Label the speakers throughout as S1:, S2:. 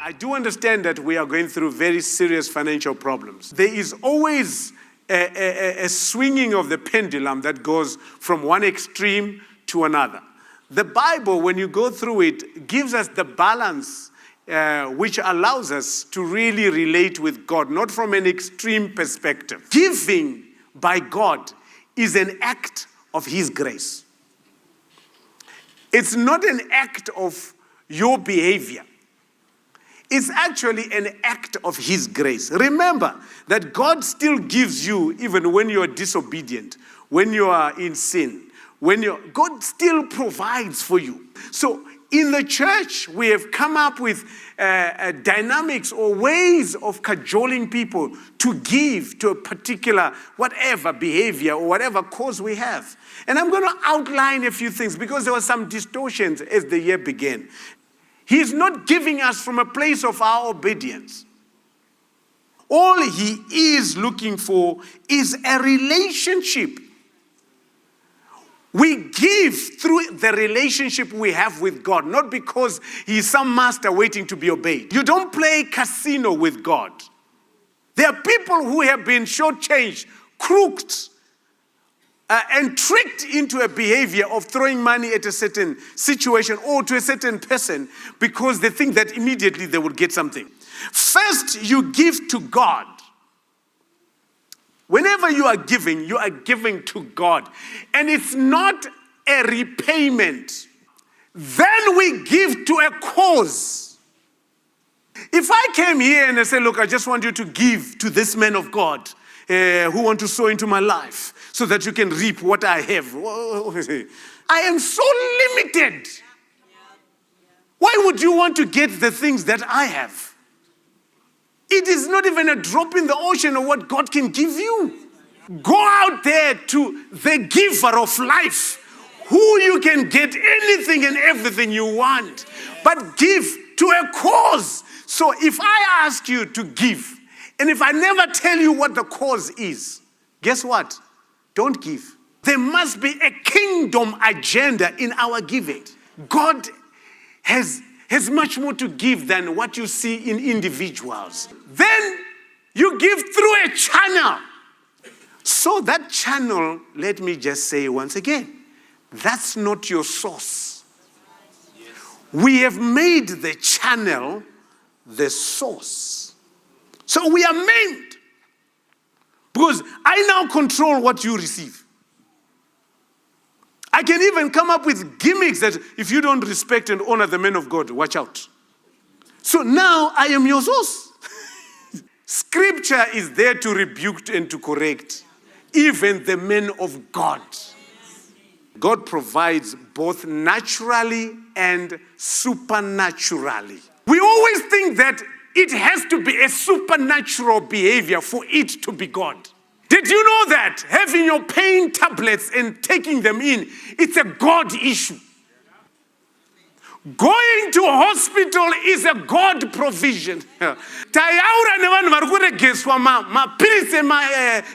S1: I do understand that we are going through very serious financial problems. There is always a swinging of the pendulum that goes from one extreme to another. The Bible, when you go through it, gives us the balance which allows us to really relate with God, not from an extreme perspective. Giving by God is an act of His grace. It's not an act of your behavior. It's actually an act of His grace. Remember that God still gives you even when you're disobedient, when you are in sin. God still provides for you. So in the church, we have come up with dynamics or ways of cajoling people to give to a particular whatever behavior or whatever cause we have. And I'm going to outline a few things because there were some distortions as the year began. He's not giving us from a place of our obedience. All He is looking for is a relationship. We give through the relationship we have with God, not because He's some master waiting to be obeyed. You don't play casino with God. There are people who have been shortchanged, crooked, and tricked into a behavior of throwing money at a certain situation or to a certain person because they think that immediately they will get something. First, you give to God. Whenever you are giving to God. And it's not a repayment. Then we give to a cause. If I came here and I say, look, I just want you to give to this man of God who want to sow into my life so that you can reap what I have. I am so limited. Why would you want to get the things that I have? It is not even a drop in the ocean of what God can give you. Go out there to the giver of life, who you can get anything and everything you want, but give to a cause. So if I ask you to give, and if I never tell you what the cause is, guess what? Don't give. There must be a kingdom agenda in our giving. God has much more to give than what you see in individuals. Then you give through a channel. So that channel, let me just say once again, that's not your source. We have made the channel the source. So we are maimed. Because I now control what you receive. I can even come up with gimmicks that if you don't respect and honor the men of God, watch out. So now I am your source. Scripture is there to rebuke and to correct even the men of God. God provides both naturally and supernaturally. We always think that it has to be a supernatural behavior for it to be God. Did you know that having your pain tablets and taking them in, it's a God issue? Going to a hospital is a God provision. Tayaura nevanhu vari kuregeswa mapilisi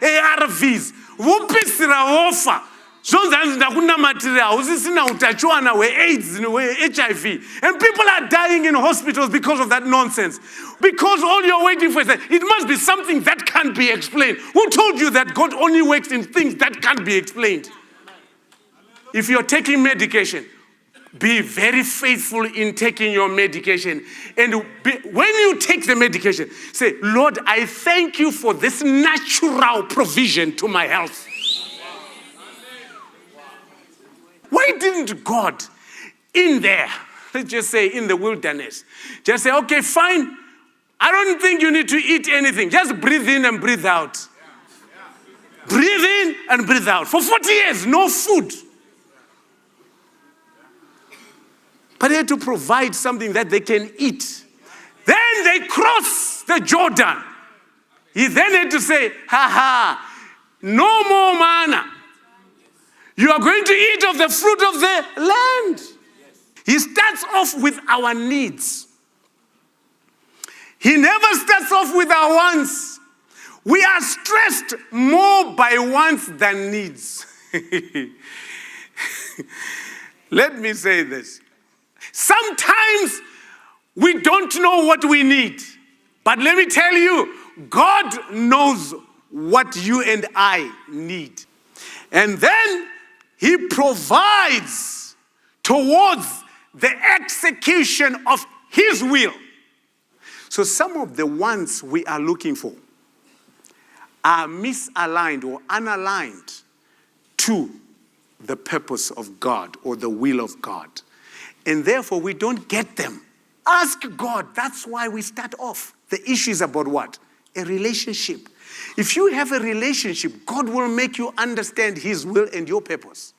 S1: ARVs vopisira vofa. Zvonzi ndakunamatira hausisina utachiwana hweAIDS hweHIV. And people are dying in hospitals because of that nonsense. Because all you're waiting for is that it must be something that can't be explained. Who told you that God only works in things that can't be explained? If you're taking medication, be very faithful in taking your medication. And when you take the medication, say, Lord, I thank you for this natural provision to my health. Why didn't God in there, let's just say in the wilderness, just say, okay, fine, I don't think you need to eat anything. Just breathe in and breathe out. Breathe in and breathe out. For 40 years, no food. But he had to provide something that they can eat. Then they cross the Jordan. He then had to say, no more manna. You are going to eat of the fruit of the land. He starts off with our needs. He never starts off with our wants. We are stressed more by wants than needs. Let me say this. Sometimes We don't know what we need. But let me tell you, God knows what you and I need. And then he provides towards the execution of his will. So some of the ones we are looking for are misaligned or unaligned to the purpose of God or the will of God. And therefore we don't get them. Ask God. That's why we start off. The issue is about what? A relationship. If you have a relationship, God will make you understand his will and your purpose.